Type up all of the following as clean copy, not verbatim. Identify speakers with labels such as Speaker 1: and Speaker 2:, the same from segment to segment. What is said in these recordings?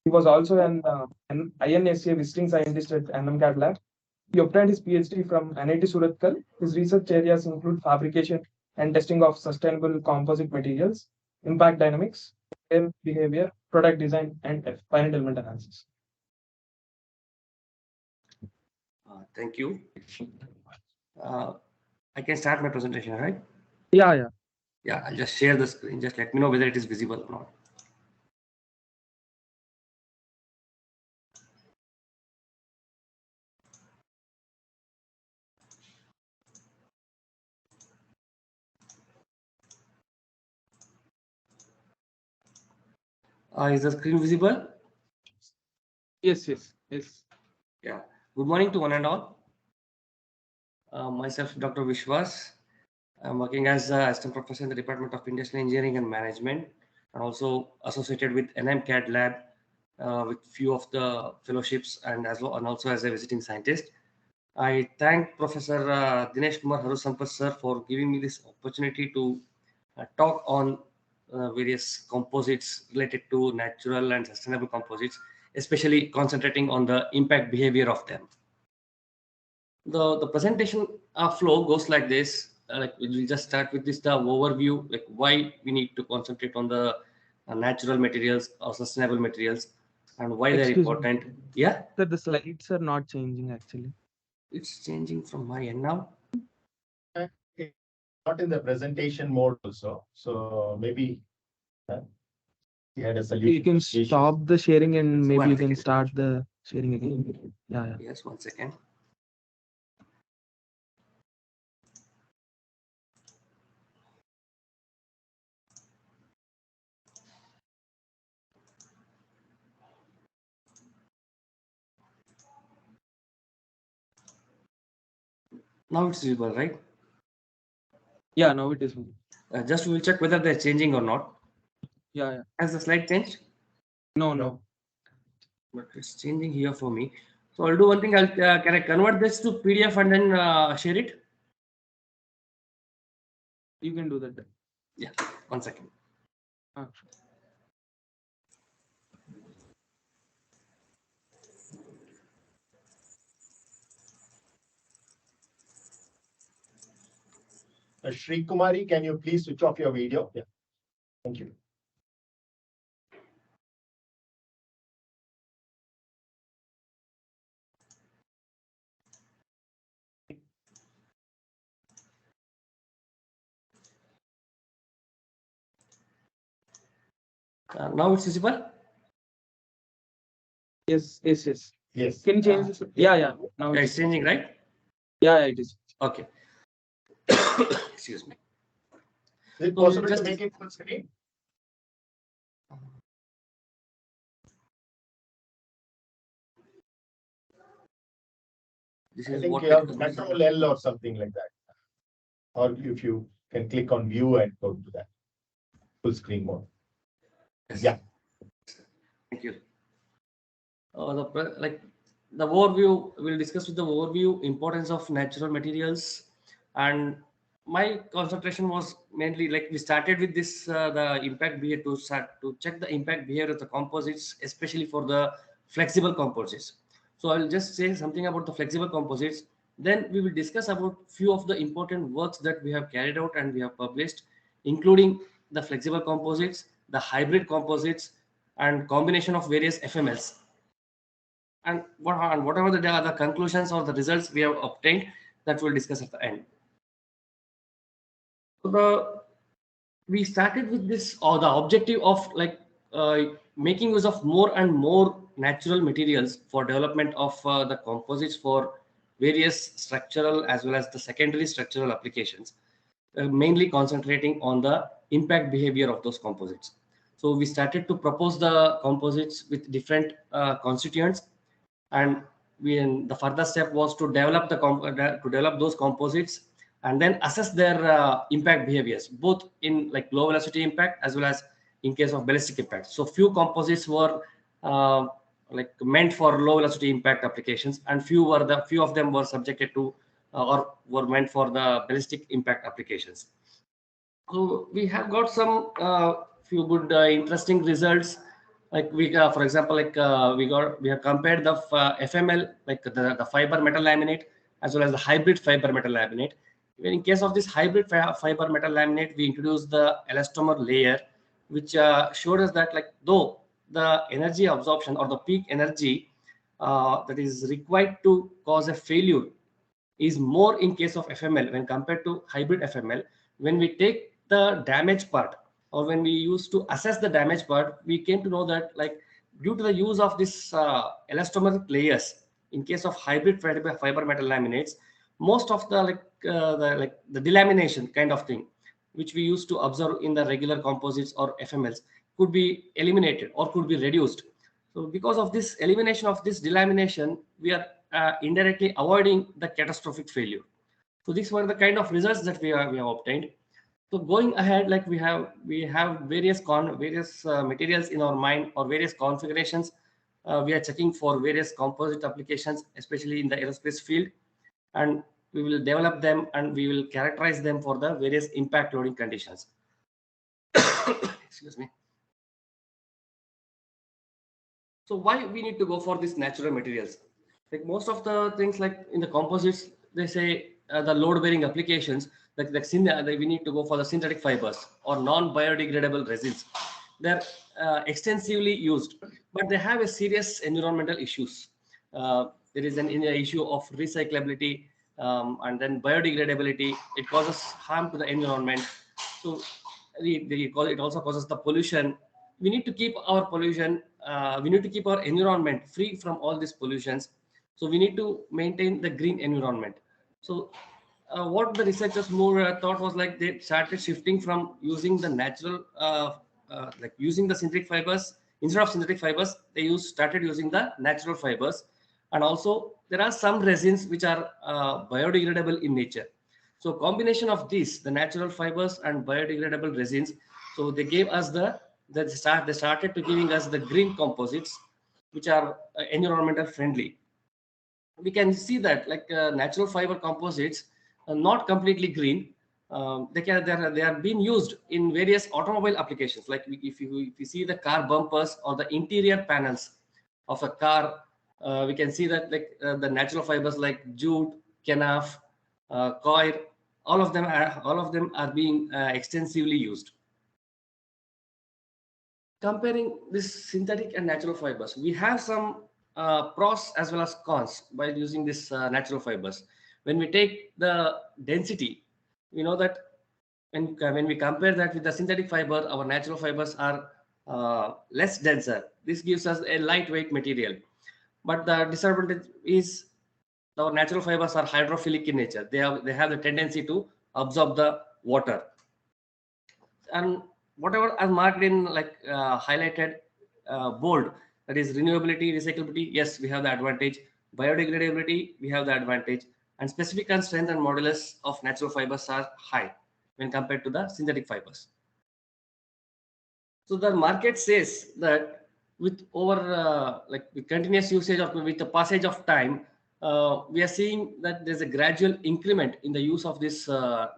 Speaker 1: He was also an INSA visiting scientist at NMCAD Lab. He obtained his PhD from NIT Surathkal. His research areas include fabrication and testing of sustainable composite materials, impact dynamics, behavior, product design, and finite element analysis.
Speaker 2: Thank you. I can start my presentation, right?
Speaker 1: Yeah.
Speaker 2: Yeah, I'll just share the screen. Just let me know whether it is visible or not. Is the screen visible?
Speaker 1: Yes.
Speaker 2: Yeah. Good morning to one and all. Myself, Dr. Vishwas. I'm working as an assistant professor in the Department of Industrial Engineering and Management, and also associated with NMCAD Lab with few of the fellowships and also as a visiting scientist. I thank Professor Dinesh Kumar Harusampat sir for giving me this opportunity to talk on various composites related to natural and sustainable composites, especially concentrating on the impact behavior of them. The presentation flow goes like this. Like we'll just start with the overview, like why we need to concentrate on the natural materials or sustainable materials and why they're important. Yeah,
Speaker 1: Sir, the slides are not changing actually.
Speaker 2: it's changing from my end now.
Speaker 3: Not in the presentation mode also. So maybe he had a solution.
Speaker 1: You can stop the sharing and maybe
Speaker 2: One
Speaker 1: you can
Speaker 2: second.
Speaker 1: start the sharing again. Yeah.
Speaker 2: Yes, 1 second. Now it's visible, right?
Speaker 1: Yeah, now it is.
Speaker 2: Just we'll check whether they're changing or not.
Speaker 1: Yeah.
Speaker 2: Has the slide changed?
Speaker 1: No.
Speaker 2: But it's changing here for me. So I'll do one thing. Can I convert this to PDF and then share it?
Speaker 1: You can do that.
Speaker 2: Yeah, 1 second.
Speaker 3: Shri Kumari, can you please switch off your video? Yeah. Thank you.
Speaker 2: Now it's visible?
Speaker 1: Yes.
Speaker 3: Yes.
Speaker 1: Can you change this? Yeah. Now
Speaker 2: It's changing, right?
Speaker 1: Yeah, it is.
Speaker 2: Okay. Excuse me.
Speaker 3: Is it possible to make it full screen?
Speaker 2: This
Speaker 3: I
Speaker 2: is
Speaker 3: think
Speaker 2: what
Speaker 3: you have Control L or something like that. Or if you can click on view and go to that full screen mode.
Speaker 2: Yes.
Speaker 3: Yeah.
Speaker 2: Thank you. The overview, we'll discuss with the overview importance of natural materials, and my concentration was mainly like we started with this the impact behavior to check the impact behavior of the composites, especially for the flexible composites. So I'll just say something about the flexible composites. Then we will discuss about few of the important works that we have carried out and we have published, including the flexible composites, the hybrid composites, and combination of various FMLs. And whatever the conclusions or the results we have obtained, that we'll discuss at the end. So we started with this, or the objective of making use of more and more natural materials for development of the composites for various structural as well as the secondary structural applications, mainly concentrating on the impact behavior of those composites. So we started to propose the composites with different constituents, and the further step was to develop those composites and then assess their impact behaviors, both in like low velocity impact as well as in case of ballistic impact. So few composites were meant for low velocity impact applications, and few of them were subjected to or were meant for the ballistic impact applications. So we have got some few good interesting results Like we, for example, like we have compared the FML, like the fiber metal laminate, as well as the hybrid fiber metal laminate. In case of this hybrid fiber metal laminate, we introduced the elastomer layer, which showed us that, like, though the energy absorption or the peak energy that is required to cause a failure is more in case of FML when compared to hybrid FML. When we take the damage part, or when we used to assess the damage part, we came to know that, like, due to the use of this elastomeric layers in case of hybrid fiber metal laminates, most of the the delamination kind of thing which we used to observe in the regular composites or FMLs could be eliminated or could be reduced. So because of this elimination of this delamination, we are indirectly avoiding the catastrophic failure. So these were the kind of results that we have obtained. So going ahead, like we have various materials in our mind, or various configurations. We are checking for various composite applications, especially in the aerospace field, and we will develop them and we will characterize them for the various impact loading conditions. Excuse me. So why we need to go for these natural materials? Like most of the things, like in the composites, they say the load bearing applications, we need to go for the synthetic fibers or non-biodegradable resins. They're extensively used, but they have a serious environmental issues. There is an issue of recyclability, and then biodegradability. It causes harm to the environment. So it also causes the pollution. We need to keep our pollution, we need to keep our environment free from all these pollutions. So we need to maintain the green environment. So what the researchers more thought was, like, they started shifting from using the natural like using the synthetic fibers. Instead of synthetic fibers, they started using the natural fibers. And also there are some resins which are biodegradable in nature. So combination of these, the natural fibers and biodegradable resins, so they gave us they started to giving us the green composites, which are environmental friendly. We can see that, like, natural fiber composites are not completely green. They are being used in various automobile applications. Like if you see the car bumpers or the interior panels of a car, we can see that, like, the natural fibers like jute, kenaf, coir, all of them are being extensively used. Comparing this synthetic and natural fibers, we have some pros as well as cons by using this natural fibers. When we take the density, we know that when we compare that with the synthetic fiber, our natural fibers are less denser. This gives us a lightweight material. But the disadvantage is our natural fibers are hydrophilic in nature. They have the tendency to absorb the water. And whatever are marked in, like, highlighted bold, that is renewability, recyclability, yes, we have the advantage. Biodegradability, we have the advantage. And specific and strength and modulus of natural fibers are high when compared to the synthetic fibers. So the market says that with with continuous usage, or with the passage of time, we are seeing that there's a gradual increment in the use of these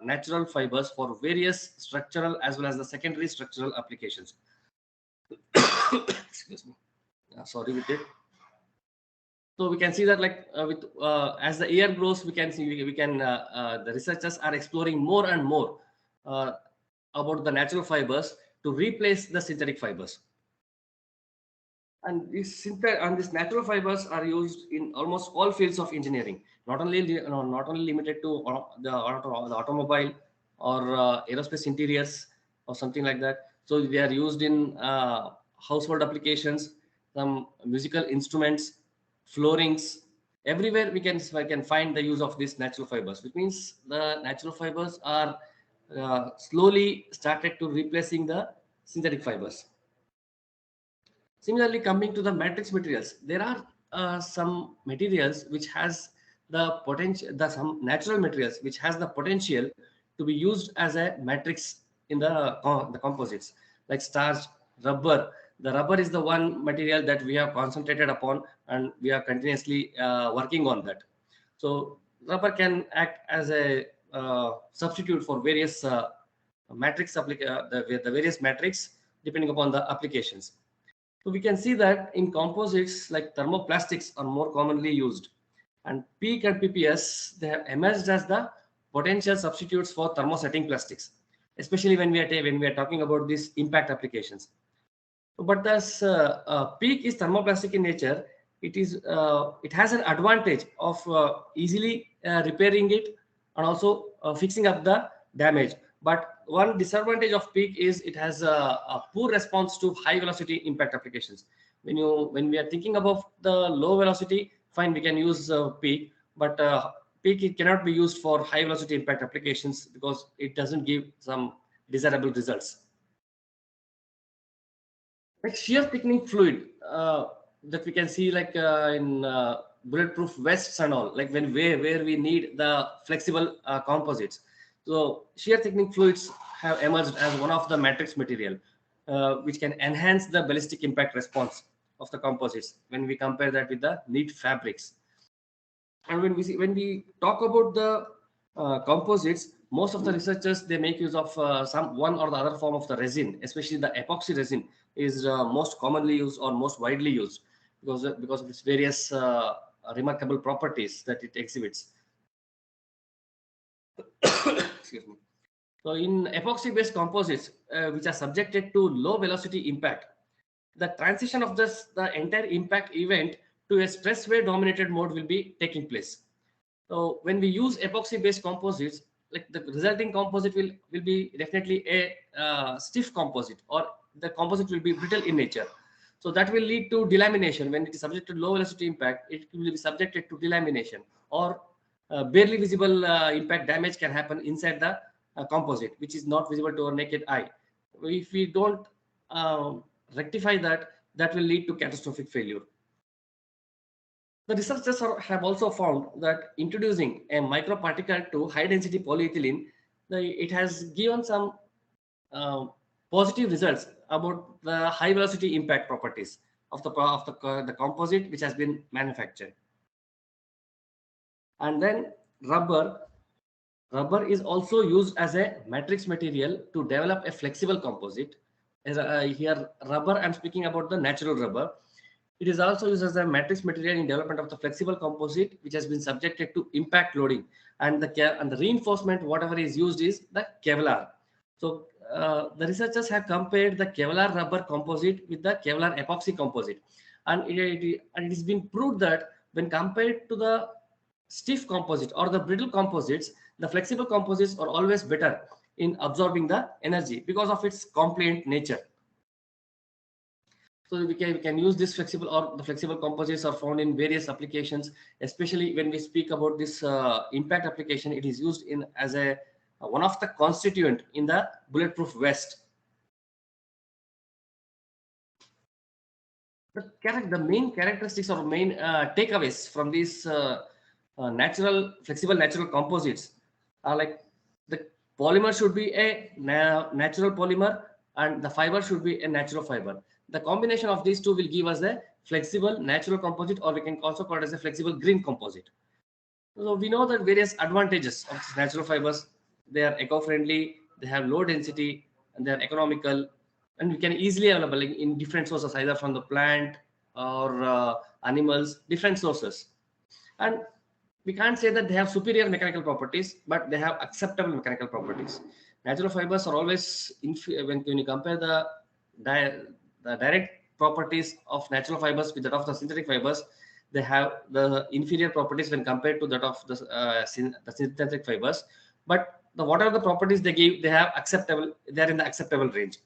Speaker 2: natural fibers for various structural as well as the secondary structural applications. Excuse me. Sorry with it. So we can see that, like, as the year grows, we can see the researchers are exploring more and more about the natural fibers to replace the synthetic fibers. And these natural fibers are used in almost all fields of engineering, not only limited to the automobile or aerospace interiors or something like that. So they are used in household applications, some musical instruments, floorings. Everywhere we can find the use of these natural fibers, which means the natural fibers are slowly started to replacing the synthetic fibers. Similarly, coming to the matrix materials, there are some materials which has the potential, some natural materials which has the potential to be used as a matrix in the composites, like starch, rubber. The rubber is the one material that we have concentrated upon, and we are continuously working on that. So rubber can act as a substitute for various matrix the various matrix, depending upon the applications. So we can see that in composites, like thermoplastics are more commonly used, and PEEK and PPS, they have emerged as the potential substitutes for thermosetting plastics, especially when we are talking about these impact applications. But as PEEK is thermoplastic in nature, it has an advantage of easily repairing it and also fixing up the damage. But one disadvantage of PEEK is it has a poor response to high velocity impact applications. When we are thinking about the low velocity, fine, we can use PEEK, but PEEK it cannot be used for high velocity impact applications because it doesn't give some desirable results. Like shear thickening fluid that we can see like in bulletproof vests and all, like where we need the flexible composites. So shear thickening fluids have emerged as one of the matrix material which can enhance the ballistic impact response of the composites when we compare that with the knit fabrics. And when we talk about the composites, most of the researchers they make use of some one or the other form of the resin, especially the epoxy resin is most commonly used or most widely used because of its various remarkable properties that it exhibits. Excuse me. So in epoxy based composites which are subjected to low velocity impact, the transition of the entire impact event to a stress wave dominated mode will be taking place. So when we use epoxy based composites, like the resulting composite will be definitely a stiff composite, or the composite will be brittle in nature. So that will lead to delamination. When it is subjected to low velocity impact, it will be subjected to delamination, or barely visible impact damage can happen inside the composite, which is not visible to our naked eye. If we don't rectify that, that will lead to catastrophic failure. The researchers have also found that introducing a microparticle to high density polyethylene, it has given some positive results about the high velocity impact properties of the composite which has been manufactured. And then rubber is also used as a matrix material to develop a flexible composite. Here rubber, I'm speaking about the natural rubber. It is also used as a matrix material in development of the flexible composite, which has been subjected to impact loading, and the reinforcement whatever is used is the Kevlar. So the researchers have compared the Kevlar rubber composite with the Kevlar epoxy composite, and it has been proved that when compared to the stiff composite or the brittle composites, the flexible composites are always better in absorbing the energy because of its compliant nature. So we can use this flexible, or the flexible composites are found in various applications, especially when we speak about this impact application. It is used in as a one of the constituent in the bulletproof vest. The main characteristics or main takeaways from these flexible natural composites are like the polymer should be a natural polymer and the fiber should be a natural fiber. The combination of these two will give us a flexible natural composite, or we can also call it as a flexible green composite. So we know that various advantages of these natural fibers: they are eco-friendly, they have low density, and they are economical, and we can easily available in different sources, either from the plant or animals, different sources. And we can't say that they have superior mechanical properties, but they have acceptable mechanical properties. Natural fibers are always, when you compare the direct properties of natural fibers with that of the synthetic fibers, they have the inferior properties when compared to that of the synthetic fibers. But whatever the properties they give, they are in the acceptable range.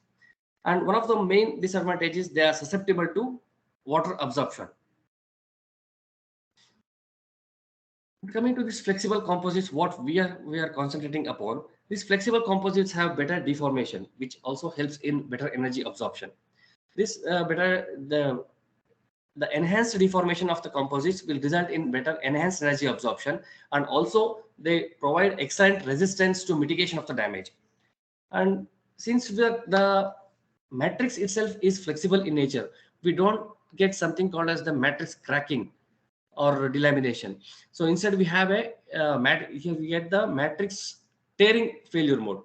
Speaker 2: And one of the main disadvantages, they are susceptible to water absorption. Coming to these flexible composites, what we are concentrating upon, these flexible composites have better deformation, which also helps in better energy absorption. This the enhanced deformation of the composites will result in better enhanced energy absorption, and also they provide excellent resistance to mitigation of the damage. And since the matrix itself is flexible in nature, we don't get something called as the matrix cracking or delamination. So instead we have here we get the matrix tearing failure mode.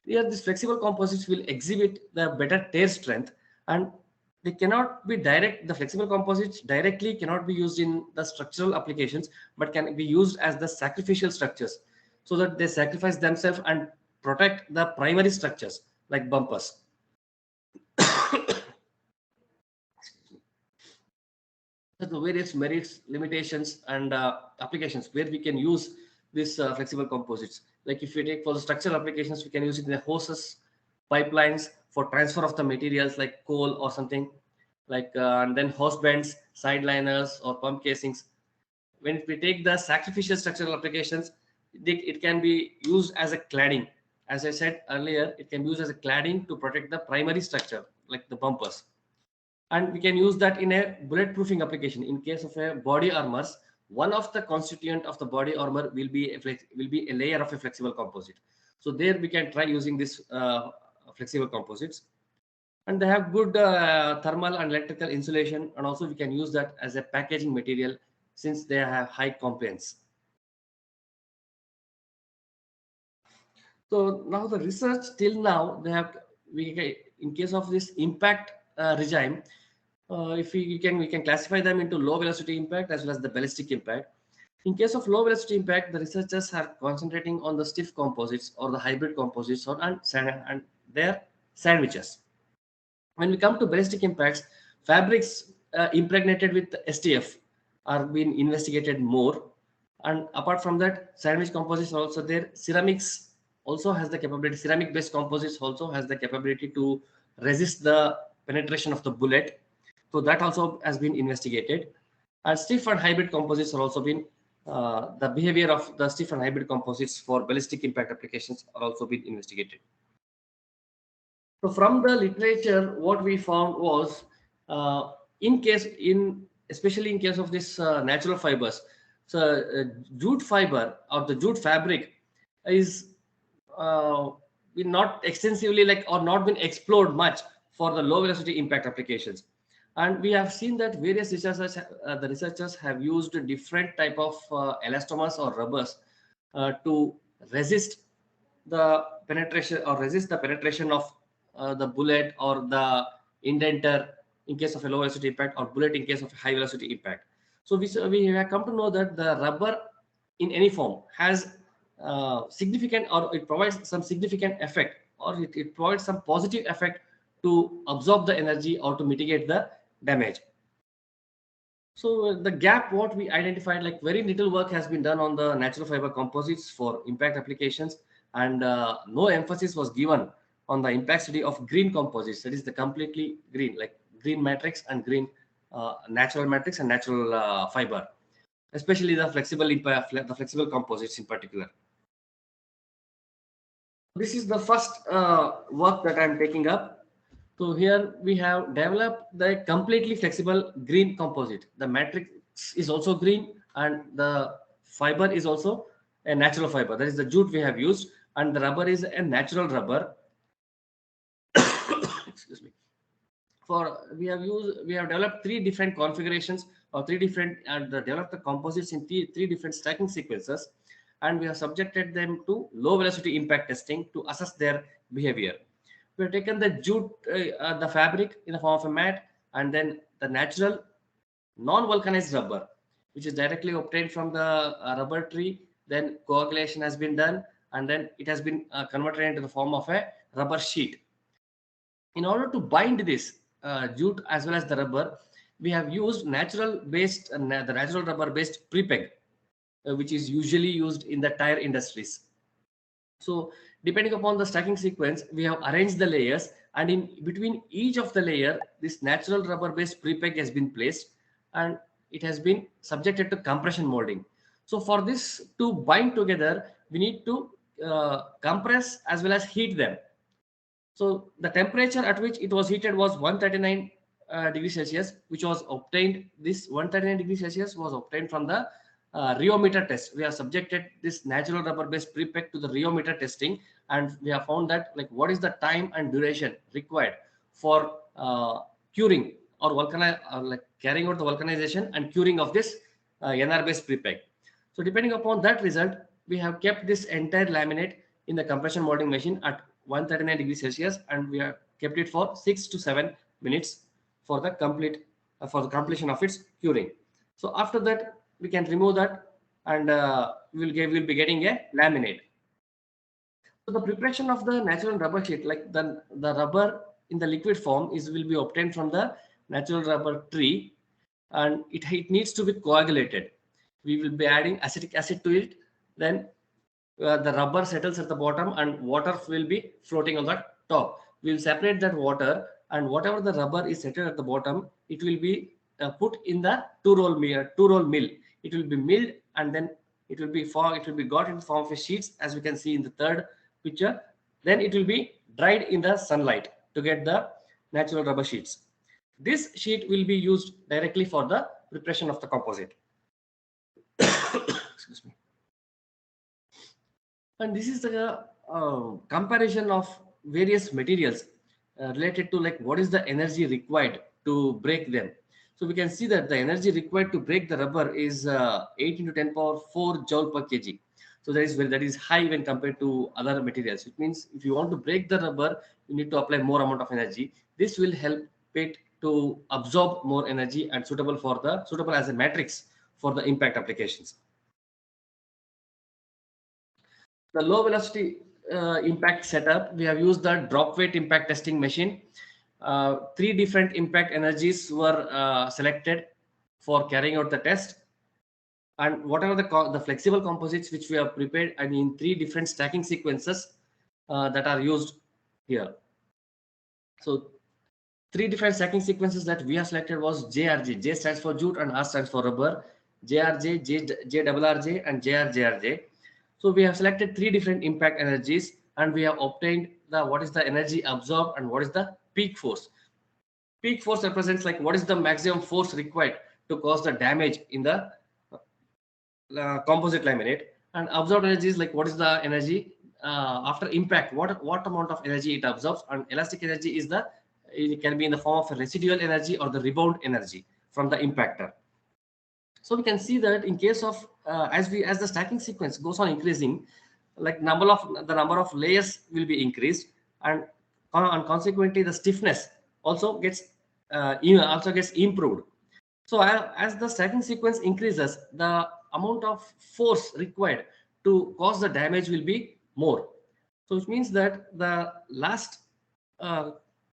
Speaker 2: Here these flexible composites will exhibit the better tear strength, and they cannot be direct, the flexible composites directly cannot be used in the structural applications, but can be used as the sacrificial structures, so that they sacrifice themselves and protect the primary structures like bumpers. The various merits, limitations, and applications where we can use this flexible composites. Like if we take for the structural applications, we can use it in the hoses, pipelines for transfer of the materials like coal or something, like and then hose bends, side liners, or pump casings. When we take the sacrificial structural applications, it can be used as a cladding. As I said earlier, it can be used as a cladding to protect the primary structure like the bumpers, and we can use that in a bulletproofing application. In case of a body armors, one of the constituent of the body armor will be a layer of a flexible composite. So there we can try using this flexible composites, and they have good thermal and electrical insulation, and also we can use that as a packaging material since they have high compliance. So now the research till now, they have, in case of this impact regime, if we can classify them into low velocity impact as well as the ballistic impact. In case of low velocity impact, the researchers are concentrating on the stiff composites or the hybrid composites and their sandwiches. When we come to ballistic impacts, fabrics impregnated with STF are being investigated more. And apart from that, sandwich composites are also there. Ceramics also has the capability, ceramic based composites also has the capability to resist the penetration of the bullet. So that also has been investigated. And stiff and hybrid composites are also been, the behavior of the stiff and hybrid composites for ballistic impact applications are also been investigated. So from the literature, what we found was, especially in case of this natural fibers, so jute fiber or the jute fabric is been not extensively or not been explored much for the low velocity impact applications. And we have seen that various researchers, the researchers have used different type of elastomers or rubbers to resist the penetration of the bullet or the indenter in case of a low velocity impact, or bullet in case of a high velocity impact. So we have come to know that the rubber in any form has significant, or it provides some significant effect, or it provides some positive effect to absorb the energy or to mitigate the damage. So the gap what we identified, like very little work has been done on the natural fiber composites for impact applications, and no emphasis was given on the impact study of green composites, that is the completely green, like green matrix and green natural matrix and natural fiber, especially the flexible composites in particular. This is the first work that I'm taking up. So here we have developed the completely flexible green composite. The matrix is also green and the fiber is also a natural fiber. That is the jute we have used, and the rubber is a natural rubber. Excuse me. We have developed three different configurations, or developed the composites in three different stacking sequences, and we have subjected them to low velocity impact testing to assess their behavior. We have taken the jute, the fabric in the form of a mat, and then the natural non-vulcanized rubber, which is directly obtained from the rubber tree. Then coagulation has been done, and then it has been converted into the form of a rubber sheet. In order to bind this jute as well as the rubber, we have used the natural rubber based prepeg, which is usually used in the tire industries. So depending upon the stacking sequence, we have arranged the layers, and in between each of the layer, this natural rubber based prepeg has been placed, and it has been subjected to compression molding. So for this to bind together, we need to compress as well as heat them. So the temperature at which it was heated was 139 degrees Celsius, which was obtained. This 139 degrees Celsius was obtained from the rheometer test. We have subjected this natural rubber based prepeg to the rheometer testing, and we have found that what is the time and duration required for curing or carrying out the vulcanization and curing of this NR based prepeg. So depending upon that result, we have kept this entire laminate in the compression molding machine at 139 degrees Celsius, and we have kept it for 6 to 7 minutes. for the completion of its curing. So after that, we can remove that, and we'll be getting a laminate. So the preparation of the natural rubber sheet, like the rubber in the liquid form, will be obtained from the natural rubber tree, and it needs to be coagulated. We will be adding acetic acid to it. Then the rubber settles at the bottom, and water will be floating on the top. We will separate that water, and whatever the rubber is settled at the bottom, it will be put in the two-roll mill. It will be milled, and then it will be got in the form of sheets, as we can see in the third picture. Then it will be dried in the sunlight to get the natural rubber sheets. This sheet will be used directly for the preparation of the composite. Excuse me. And this is the comparison of various materials related to like what is the energy required to break them. So we can see that the energy required to break the rubber is 8 into 10 power 4 joule per kg. So that is high when compared to other materials. It means if you want to break the rubber, you need to apply more amount of energy. This will help it to absorb more energy and suitable as a matrix for the impact applications. The low velocity impact setup, we have used the drop weight impact testing machine. 3 different impact energies were selected for carrying out the test, and whatever the flexible composites which we have prepared, and in 3 different stacking sequences that are used here. So 3 different stacking sequences that we have selected was JRJ. J stands for jute and R stands for rubber. JRJ, JRRJ, and JRJRJ. So we have selected 3 different impact energies, and we have obtained what is the energy absorbed and what is the peak force. Peak force represents like what is the maximum force required to cause the damage in the composite laminate, and absorbed energy is like what is the energy after impact, what amount of energy it absorbs, and elastic energy is it can be in the form of a residual energy or the rebound energy from the impactor. So we can see that in case of as the stacking sequence goes on increasing, like the number of layers will be increased, and consequently the stiffness also gets improved. So as the stacking sequence increases, the amount of force required to cause the damage will be more. So which means that the last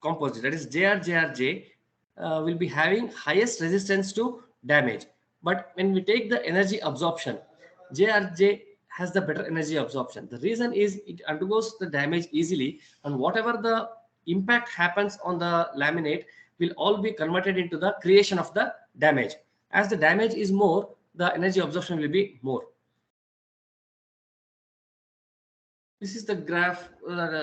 Speaker 2: composite, that is JRJRJ, will be having highest resistance to damage. But when we take the energy absorption, JRJ has the better energy absorption. The reason is it undergoes the damage easily, and whatever the impact happens on the laminate will all be converted into the creation of the damage. As the damage is more, the energy absorption will be more. This is the graph.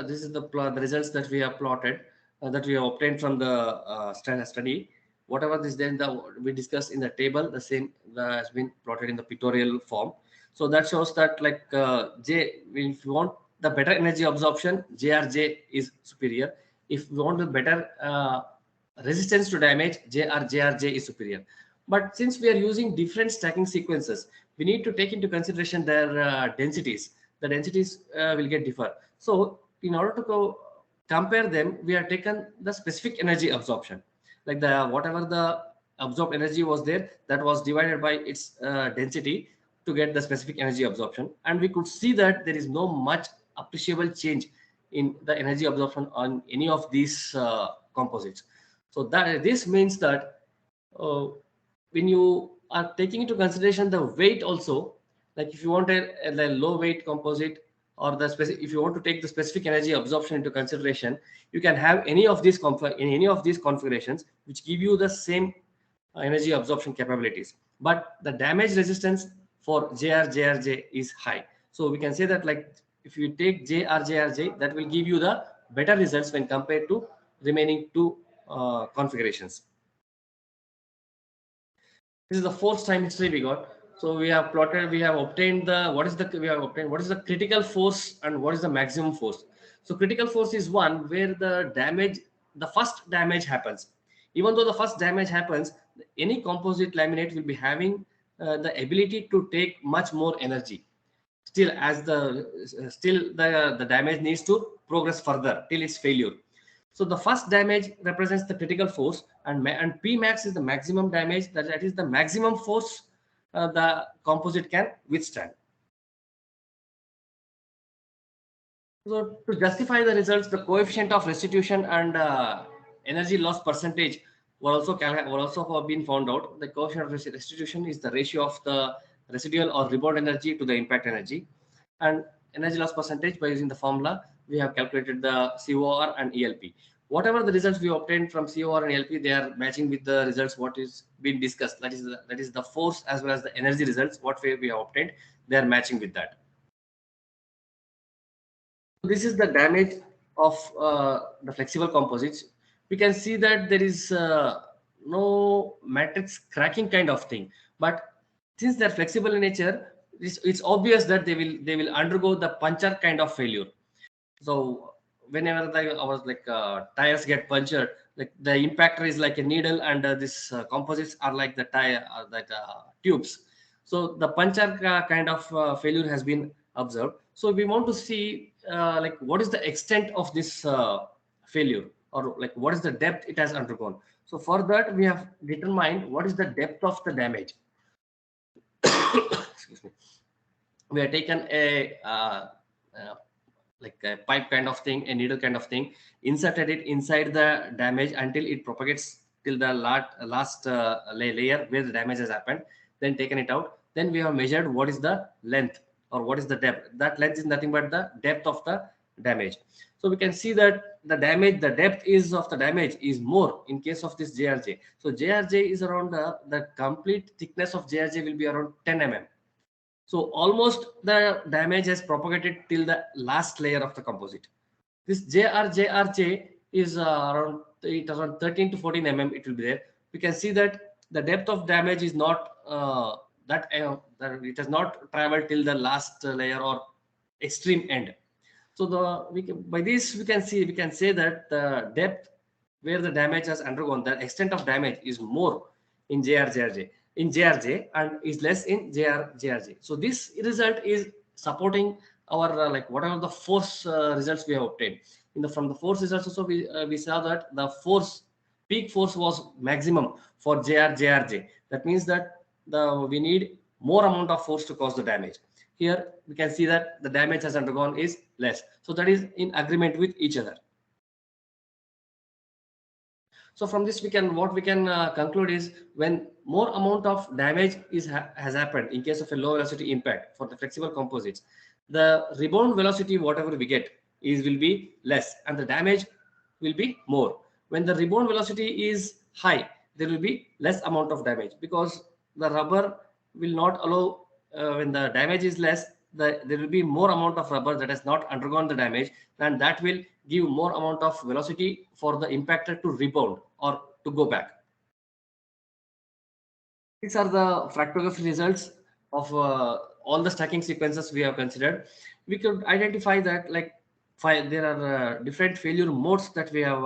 Speaker 2: This is the results that we have plotted, that we have obtained from the study. Whatever is then we discussed in the table, the same has been plotted in the pictorial form. So that shows that like if you want the better energy absorption, JRJ is superior. If we want the better resistance to damage, JRJ is superior. But since we are using different stacking sequences, we need to take into consideration their densities. The densities will get differ. So in order to compare them, we have taken the specific energy absorption. Like whatever the absorbed energy was there, that was divided by its density to get the specific energy absorption. And we could see that there is no much appreciable change in the energy absorption on any of these composites. So this means that when you are taking into consideration the weight also, like if you want a low weight composite, or if you want to take the specific energy absorption into consideration, you can have any of these configurations which give you the same energy absorption capabilities. But the damage resistance for JRJRJ is high. So we can say that like if you take JRJRJ, that will give you the better results when compared to remaining 2 configurations. This is the 4th time history we got. So we have obtained what is the critical force and what is the maximum force. So critical force is one where the first damage happens. Even though the first damage happens, any composite laminate will be having the ability to take much more energy. Still the damage needs to progress further till its failure. So the first damage represents the critical force, and P max is the maximum damage, that is the maximum force the composite can withstand. So to justify the results, the coefficient of restitution and energy loss percentage were also been found out. The coefficient of restitution is the ratio of the residual or rebound energy to the impact energy, and energy loss percentage, by using the formula, we have calculated the COR and ELP. Whatever the results we obtained from COR and ELP, they are matching with the results what is being discussed. That is the force as well as the energy results what we have obtained. They are matching with that. This is the damage of the flexible composites. We can see that there is no matrix cracking kind of thing, but since they're flexible in nature, it's obvious that they will undergo the puncture kind of failure. So whenever our tires get punctured, like the impactor is like a needle, and this composites are like the tire tubes. So the puncture kind of failure has been observed. So we want to see like what is the extent of this failure, or like what is the depth it has undergone. So for that we have determined what is the depth of the damage. Excuse me. We have taken a like a pipe kind of thing, a needle kind of thing, inserted it inside the damage until it propagates till the last layer where the damage has happened, then taken it out. Then we have measured what is the length or what is the depth. That length is nothing but the depth of the damage. So we can see that the depth of the damage is more in case of this JRJ. So JRJ is around the complete thickness of JRJ will be around 10 mm. So almost the damage has propagated till the last layer of the composite. This JRJ is around 13 to 14 mm. It will be there. We can see that the depth of damage is not that it has not traveled till the last layer or extreme end. So by this we can say that the depth where the damage has undergone, the extent of damage is more in JRJ and is less in JRJ. So this result is supporting our like whatever the force results we have obtained. From the force results also we saw that the peak force was maximum for JRJ. That means that we need more amount of force to cause the damage. Here we can see that the damage has undergone is less. So that is in agreement with each other. So from this what we can conclude is, when more amount of damage has happened in case of a low velocity impact for the flexible composites, the rebound velocity whatever we get will be less and the damage will be more. When the rebound velocity is high, there will be less amount of damage, because the rubber will not allow when the damage is less, there will be more amount of rubber that has not undergone the damage, and that will give more amount of velocity for the impactor to rebound or to go back. These are the fractography results of all the stacking sequences we have considered. We could identify that like there are different failure modes that we have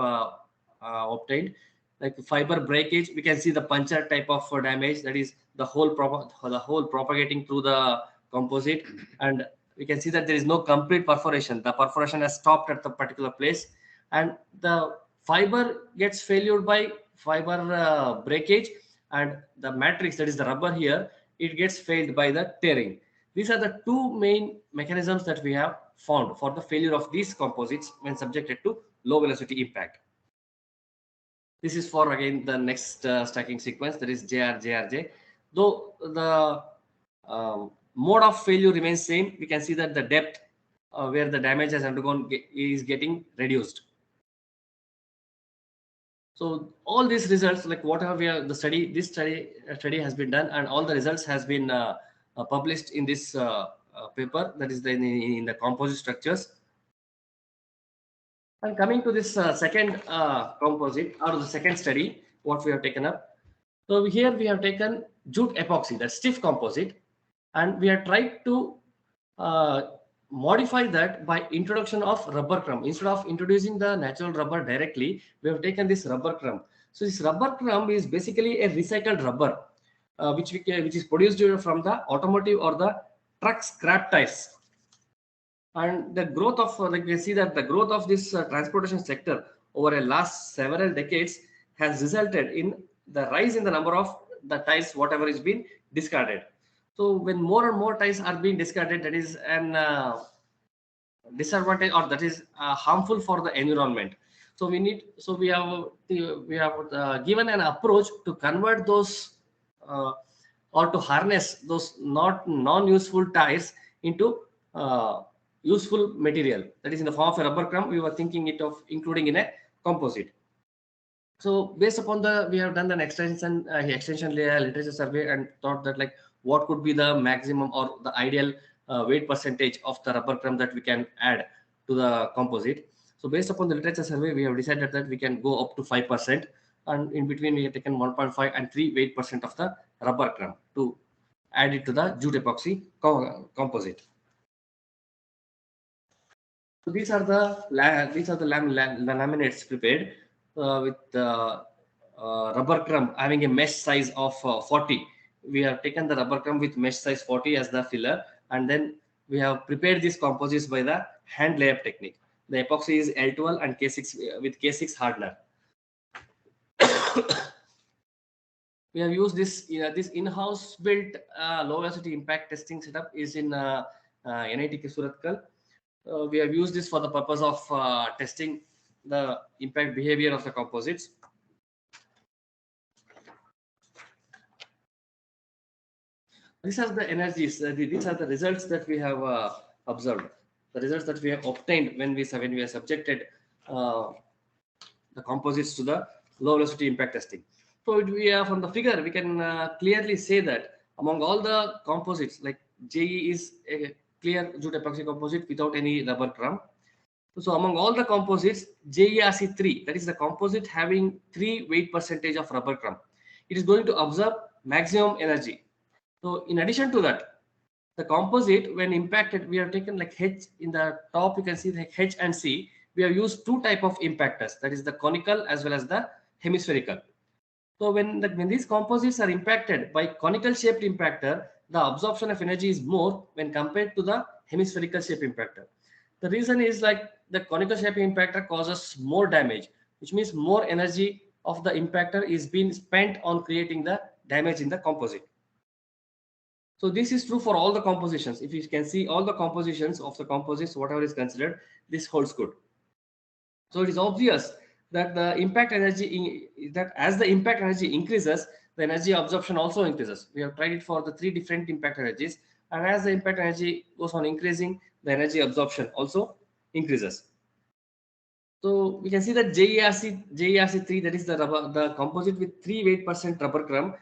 Speaker 2: obtained. Like fiber breakage, we can see the puncture type of damage, that is the whole propagating through the composite, and we can see that there is no complete perforation. The perforation has stopped at the particular place, and the fiber gets failured by fiber breakage, and the matrix, that is the rubber here, it gets failed by the tearing. These are the two main mechanisms that we have found for the failure of these composites when subjected to low velocity impact. This is for again the next stacking sequence, that is JRJ. Though the mode of failure remains same, we can see that the depth where the damage has undergone is getting reduced. So all these results, like whatever we have, this study has been done, and all the results has been published in this paper, that is in the composite structures. And coming to this second composite, or the second study, what we have taken up. So here we have taken jute epoxy, that stiff composite, and we have tried to modify that by introduction of rubber crumb. Instead of introducing the natural rubber directly, we have taken this rubber crumb. So this rubber crumb is basically a recycled rubber, which is produced from the automotive or the truck scrap tires. And the growth of, like we see that the growth of this transportation sector over a last several decades has resulted in the rise in the number of the tiles whatever is being discarded. So when more and more tiles are being discarded, that is an disadvantage, or that is harmful for the environment. So we have given an approach to convert those or to harness those not non-useful tiles into useful material, that is in the form of a rubber crumb. We were thinking it of including in a composite. So based upon we have done an extension layer literature survey and thought that like what could be the maximum or the ideal weight percentage of the rubber crumb that we can add to the composite. So based upon the literature survey, we have decided that we can go up to 5%, and in between we have taken 1.5 and 3 weight % of the rubber crumb to add it to the jute epoxy composite. So these are the laminates prepared with rubber crumb having a mesh size of 40. We have taken the rubber crumb with mesh size 40 as the filler, and then we have prepared these composites by the hand layup technique. The epoxy is L12 and K6 with K6 hardener. We have used this in-house built low velocity impact testing setup is in NIT Surathkal. We have used this for the purpose of testing the impact behavior of the composites. These are the energies. These are the results that we have observed. The results that we have obtained when we have subjected the composites to the low velocity impact testing. So from the figure we can clearly say that among all the composites, like JE is a clear jute epoxy composite without any rubber crumb. So among all the composites, JERC3, that is the composite having 3 weight % of rubber crumb, it is going to absorb maximum energy. So in addition to that, the composite when impacted, we have taken like H in the top, you can see the H and C. We have used 2 type of impactors, that is the conical as well as the hemispherical. So when these composites are impacted by conical shaped impactor, the absorption of energy is more when compared to the hemispherical shaped impactor. The reason is like the conical shaped impactor causes more damage, which means more energy of the impactor is being spent on creating the damage in the composite. So this is true for all the compositions. If you can see all the compositions of the composites, whatever is considered, this holds good. So it is obvious that the impact energy as the impact energy increases, the energy absorption also increases. We have tried it for the 3 different impact energies, and as the impact energy goes on increasing, the energy absorption also increases. So we can see that JERC3, that is the composite with 3 weight % rubber crumb,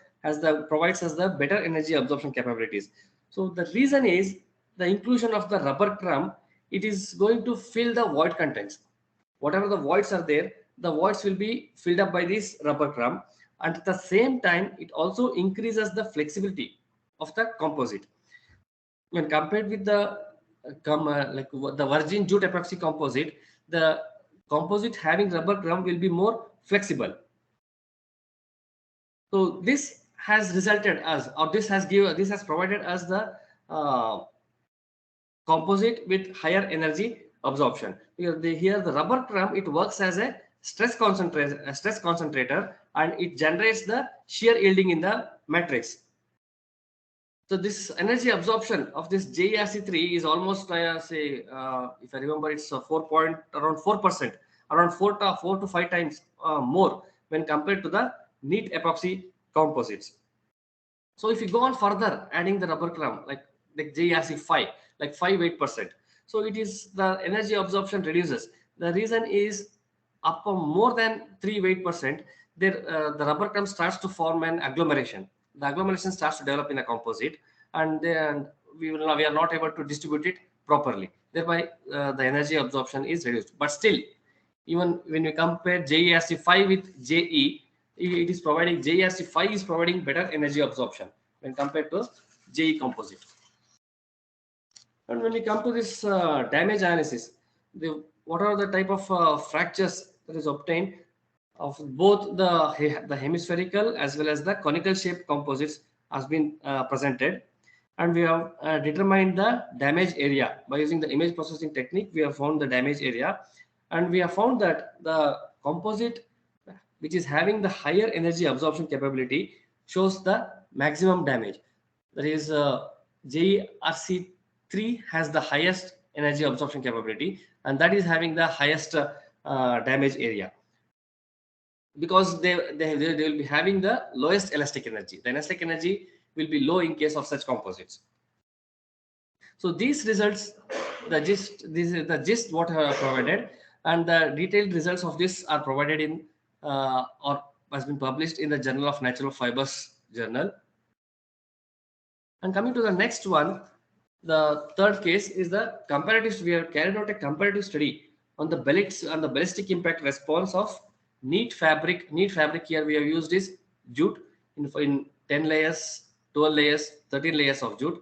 Speaker 2: provides us the better energy absorption capabilities. So the reason is the inclusion of the rubber crumb, it is going to fill the void contents. Whatever the voids are there, the voids will be filled up by this rubber crumb, and at the same time it also increases the flexibility of the composite when compared with the virgin jute epoxy composite. The composite having rubber crumb will be more flexible. So this has resulted us, or this has provided us the composite with higher energy absorption. Here the rubber crumb, it works as a stress concentrator, and it generates the shear yielding in the matrix. So this energy absorption of this JERC3 is almost if I remember, it's around 4%, around 4 to 5 times more when compared to the neat epoxy composites. So if you go on further adding the rubber crumb like JERC5, like 5-8%, so it is the energy absorption reduces. The reason is up more than 3 weight %, the rubber crumb starts to form an agglomeration. The agglomeration starts to develop in a composite, and then we are not able to distribute it properly. Thereby, the energy absorption is reduced. But still, even when we compare JERC5 with JE, it is providing JERC5 is providing better energy absorption when compared to JE composite. And when we come to this damage analysis, what are the type of fractures that is obtained of both the hemispherical as well as the conical shaped composites has been presented, and we have determined the damage area by using the image processing technique. We have found the damage area, and we have found that the composite which is having the higher energy absorption capability shows the maximum damage. That is, JERC3 has the highest energy absorption capability, and that is having the highest damage area, because they will be having the lowest elastic energy. The elastic energy will be low in case of such composites. So these results, this is the gist what I have provided, and the detailed results of this are provided in or has been published in the Journal of Natural Fibers journal. And coming to the next one, the third case is the comparative. We have carried out a comparative study on the ballistic impact response of neat fabric. Neat fabric here we have used is jute in 10 layers, 12 layers, 13 layers of jute,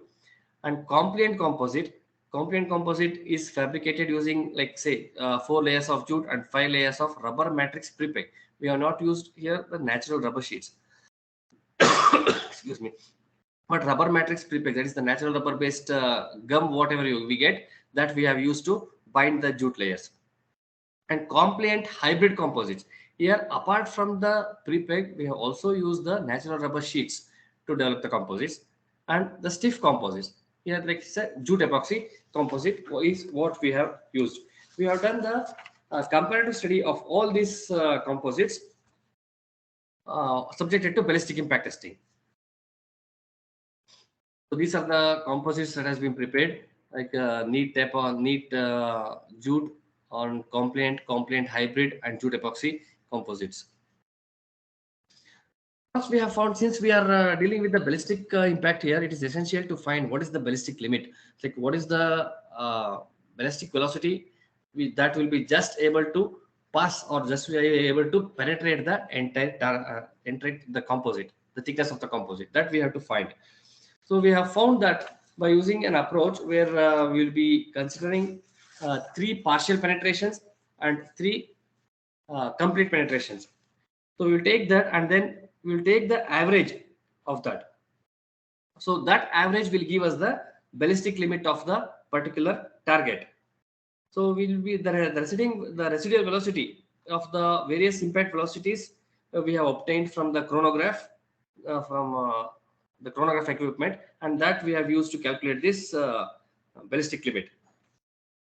Speaker 2: and compliant composite. Compliant composite is fabricated using, like, say, 4 layers of jute and 5 layers of rubber matrix prepeg. We have not used here the natural rubber sheets. Excuse me. But rubber matrix prepeg, that is the natural rubber based gum, whatever we get, that we have used to bind the jute layers. And compliant hybrid composites. Here, apart from the prepeg, we have also used the natural rubber sheets to develop the composites, and the stiff composites. Here, like jute epoxy composite is what we have used. We have done the comparative study of all these composites subjected to ballistic impact testing. So these are the composites that has been prepared, like neat jute on compliant hybrid and jute epoxy composites. First, we have found, since we are dealing with the ballistic impact here, it is essential to find what is the ballistic limit. Like, what is the ballistic velocity that will be just able to pass or just be able to penetrate the entire the composite, the thickness of the composite, that we have to find. So we have found that by using an approach where we will be considering 3 partial penetrations and 3 complete penetrations. So we will take that, and then we will take the average of that. So that average will give us the ballistic limit of the particular target. So we will be the residual velocity of the various impact velocities we have obtained from the chronograph, the chronograph equipment, and that we have used to calculate this ballistic limit.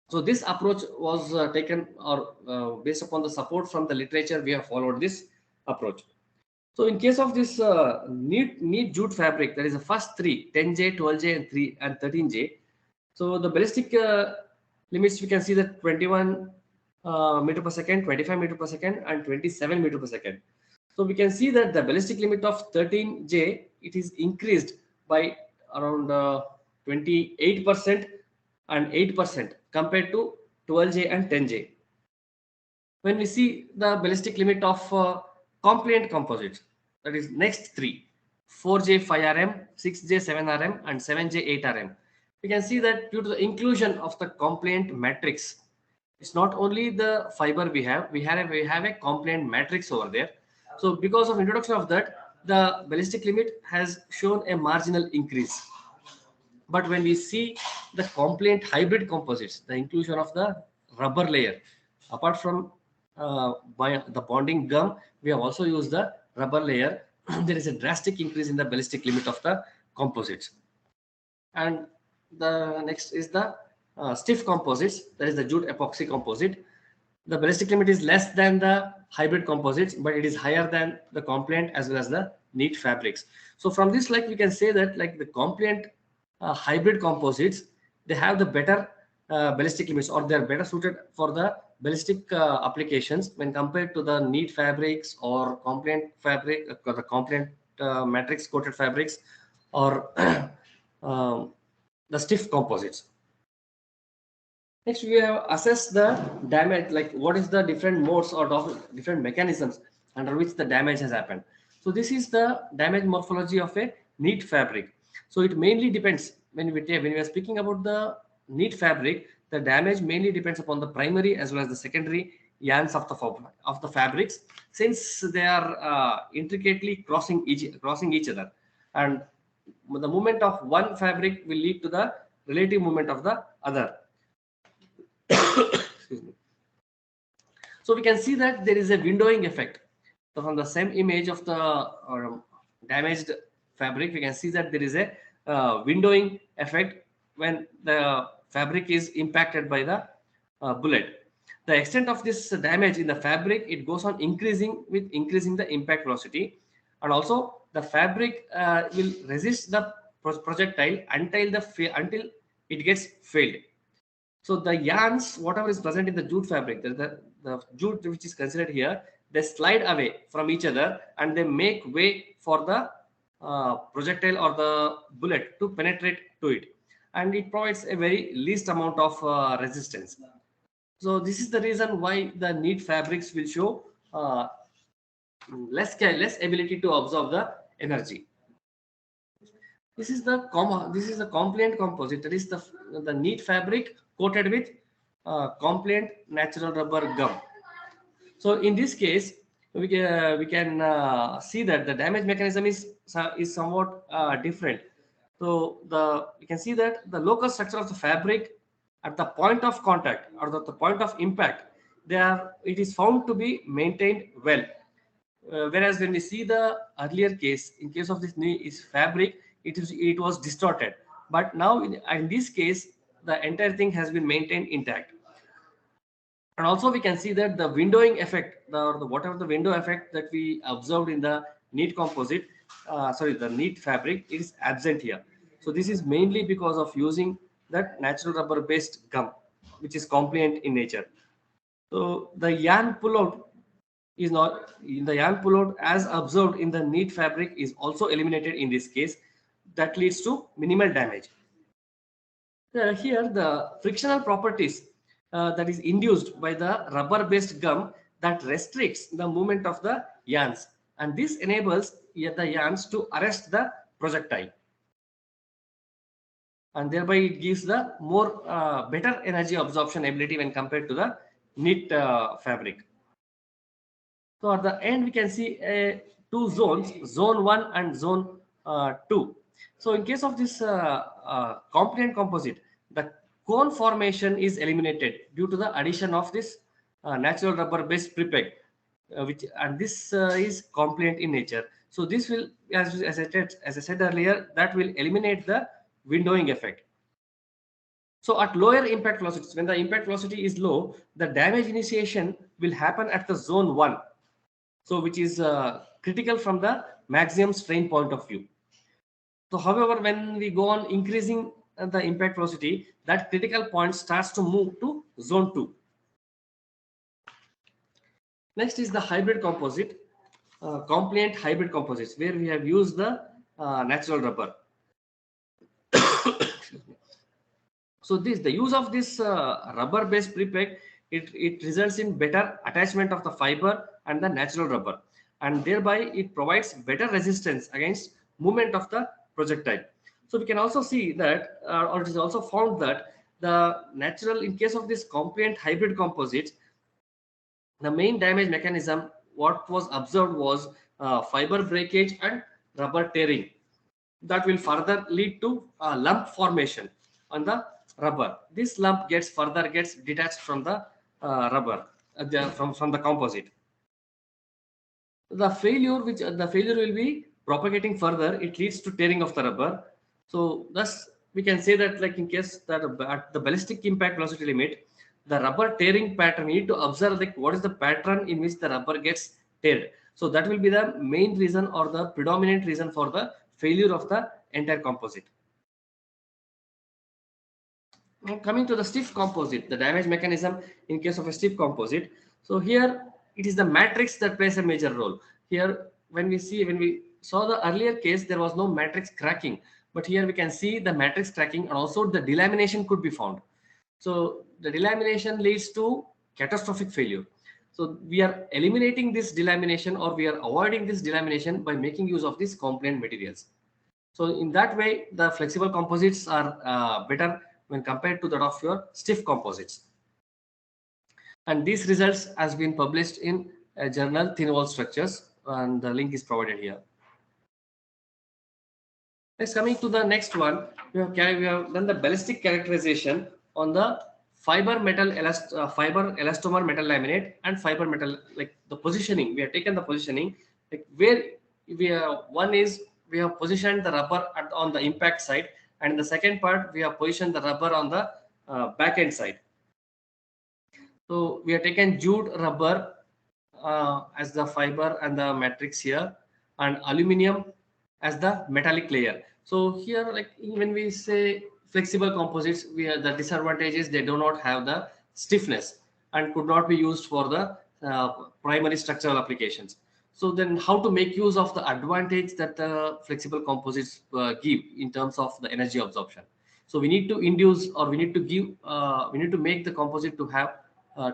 Speaker 2: So this approach was taken, or based upon the support from the literature, we have followed this approach. So in case of this neat jute fabric, that is the first 3, 10J, 12J, and 13J. So the ballistic limits, we can see that 21 meter per second, 25 meter per second, and 27 meter per second. So we can see that the ballistic limit of 13J, it is increased by around 28% and 8% compared to 12J and 10J. When we see the ballistic limit of compliant composites, that is next 3, 4J 5RM, 6J 7RM, and 7J 8RM, we can see that due to the inclusion of the compliant matrix, it's not only the fiber we have a compliant matrix over there. So because of introduction of that, the ballistic limit has shown a marginal increase. But when we see the compliant hybrid composites, the inclusion of the rubber layer, apart from the bonding gum, we have also used the rubber layer. There is a drastic increase in the ballistic limit of the composites. And the next is the stiff composites, that is the jute epoxy composite. The ballistic limit is less than the hybrid composites, but it is higher than the compliant as well as the neat fabrics. So from this, like, we can say that, like, the compliant hybrid composites, they have the better ballistic limits, or they are better suited for the ballistic applications when compared to the neat fabrics or compliant fabric, the compliant matrix coated fabrics, or the stiff composites. Next, we have assessed the damage, like what is the different modes or different mechanisms under which the damage has happened. So this is the damage morphology of a neat fabric. So it mainly depends, when we are speaking about the neat fabric, the damage mainly depends upon the primary as well as the secondary yarns of the fabrics, since they are intricately crossing each other, and the movement of one fabric will lead to the relative movement of the other. Excuse me. So we can see that there is a windowing effect. So from the same image of the damaged fabric, we can see that there is a windowing effect when the fabric is impacted by the bullet. The extent of this damage in the fabric, it goes on increasing with increasing the impact velocity, and also the fabric will resist the projectile until it gets failed. So the yarns, whatever is present in the jute fabric, the jute which is considered here, they slide away from each other and they make way for the projectile or the bullet to penetrate to it, and it provides a very least amount of resistance. So this is the reason why the neat fabrics will show less ability to absorb the energy. This is the compliant composite. That is the neat fabric coated with compliant natural rubber gum. So in this case, we can see that the damage mechanism is somewhat different. So you can see that the local structure of the fabric at the point of contact or the point of impact, it is found to be maintained well. Whereas when we see the earlier case, in case of this fabric, it was distorted. But now in this case, the entire thing has been maintained intact. And also we can see that the windowing effect, whatever the window effect that we observed in the neat composite, the neat fabric, is absent here. So this is mainly because of using that natural rubber based gum, which is compliant in nature. So the yarn pullout is not in the yarn pullout as observed in the neat fabric is also eliminated in this case. That leads to minimal damage. Here the frictional properties that is induced by the rubber based gum that restricts the movement of the yarns, and this enables the yarns to arrest the projectile, and thereby it gives the more better energy absorption ability when compared to the neat fabric. So at the end we can see two zones, zone 1 and zone 2. So in case of this compliant composite, the cone formation is eliminated due to the addition of this natural rubber based prepeg, and this is compliant in nature. So this will, as I said earlier, that will eliminate the windowing effect. So at lower impact velocities, when the impact velocity is low, the damage initiation will happen at the zone 1. So which is critical from the maximum strain point of view. So however, when we go on increasing the impact velocity, that critical point starts to move to zone 2. Next is the hybrid composite, compliant hybrid composites, where we have used the natural rubber. So the use of this rubber based prepeg, it results in better attachment of the fiber and the natural rubber, and thereby it provides better resistance against movement of the projectile. So we can also see that or it is also found that the natural, in case of this compliant hybrid composite, the main damage mechanism what was observed was fiber breakage and rubber tearing. That will further lead to lump formation on the rubber. This lump gets detached from the rubber from the composite. The failure will be propagating further. It leads to tearing of the rubber. So thus we can say that, like in case that at the ballistic impact velocity limit, the rubber tearing pattern, you need to observe like what is the pattern in which the rubber gets teared. So that will be the main reason or the predominant reason for the failure of the entire composite. Now coming to the stiff composite, the damage mechanism in case of a stiff composite. So here it is the matrix that plays a major role. Here when we saw the earlier case, there was no matrix cracking, but here we can see the matrix cracking, and also the delamination could be found. So the delamination leads to catastrophic failure. So we are eliminating this delamination, or we are avoiding this delamination by making use of these compliant materials. So in that way, the flexible composites are better when compared to that of your stiff composites. And these results has been published in a journal, Thin Wall Structures, and the link is provided here. Next, coming to the next one, we have done the ballistic characterization on the fiber elastomer metal laminate and fiber metal, like the positioning. We have taken the positioning, like where one is we have positioned the rubber on the impact side, and in the second part we have positioned the rubber on the back end side. So we have taken jute rubber as the fiber and the matrix here, and aluminum as the metallic layer. So here, like when we say flexible composites, the disadvantage is they do not have the stiffness and could not be used for the primary structural applications. So then how to make use of the advantage that the flexible composites give in terms of the energy absorption? So we need to induce, or we need to give, we need to make the composite to have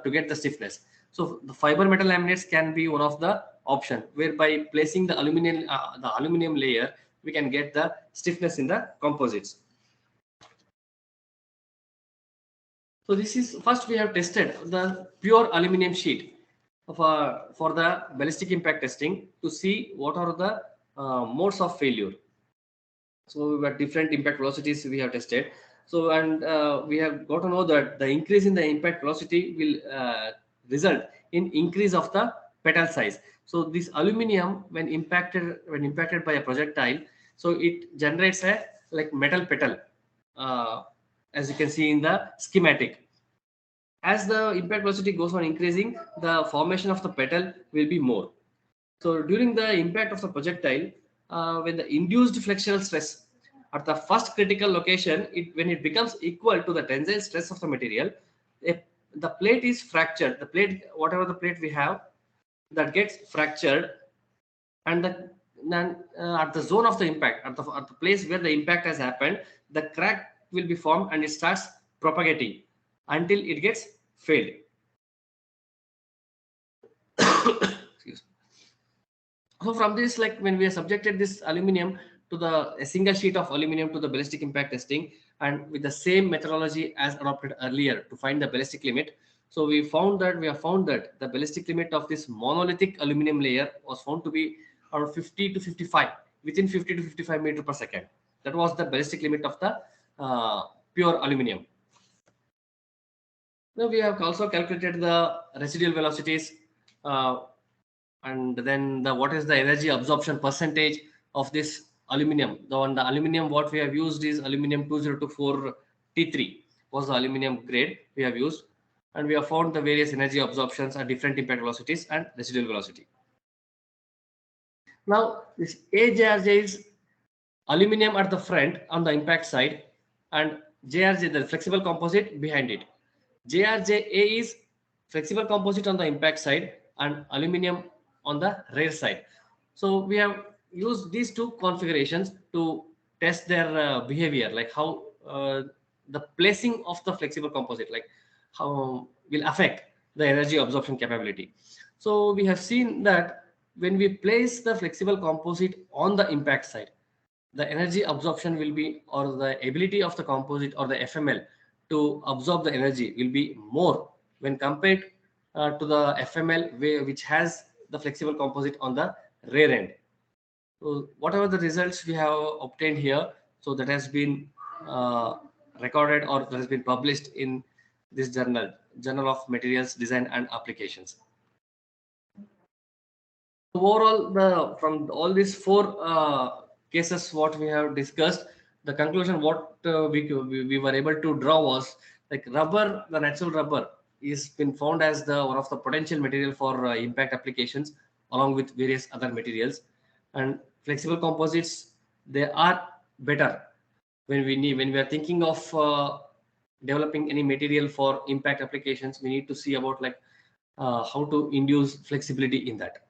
Speaker 2: to get the stiffness. So the fiber metal laminates can be one of the option, whereby placing the aluminum layer, we can get the stiffness in the composites. So this is first we have tested the pure aluminum sheet for the ballistic impact testing to see what are the modes of failure. So we have different impact velocities we have tested. So and we have got to know that the increase in the impact velocity will result in increase of the petal size. So this aluminum, when impacted by a projectile, so it generates a like metal petal, as you can see in the schematic. As the impact velocity goes on increasing, the formation of the petal will be more. So during the impact of the projectile, when the induced flexural stress at the first critical location, when it becomes equal to the tensile stress of the material, the plate is fractured. The plate, whatever the plate we have, that gets fractured, and then at the zone of the impact, at the place where the impact has happened, the crack will be formed and it starts propagating until it gets failed. So from this, like when we have subjected this aluminum to a single sheet of aluminum to the ballistic impact testing, and with the same methodology as adopted earlier to find the ballistic limit, so we have found that the ballistic limit of this monolithic aluminum layer was found to be around 50 to 55, within 50 to 55 meter per second. That was the ballistic limit of the pure aluminum. Now we have also calculated the residual velocities, and then what is the energy absorption percentage of this aluminum. The aluminum what we have used is aluminum 2024 T3 was the aluminum grade we have used, and we have found the various energy absorptions at different impact velocities and residual velocity. Now this AJRJ is aluminum at the front on the impact side, and JRJ, the flexible composite, behind it. JRJA is flexible composite on the impact side and aluminum on the rear side. So we have used these two configurations to test their behavior, like how the placing of the flexible composite, like how will affect the energy absorption capability. So we have seen that when we place the flexible composite on the impact side, the energy absorption will be, or the ability of the composite or the FML to absorb the energy will be more when compared to the FML which has the flexible composite on the rear end. So whatever the results we have obtained here, so that has been recorded or that has been published in this journal of Materials Design and Applications. Overall, from all these four cases what we have discussed, the conclusion what we were able to draw was like rubber, the natural rubber is been found as one of the potential material for impact applications along with various other materials, and flexible composites, they are better when we are thinking of developing any material for impact applications. We need to see about like how to induce flexibility in that.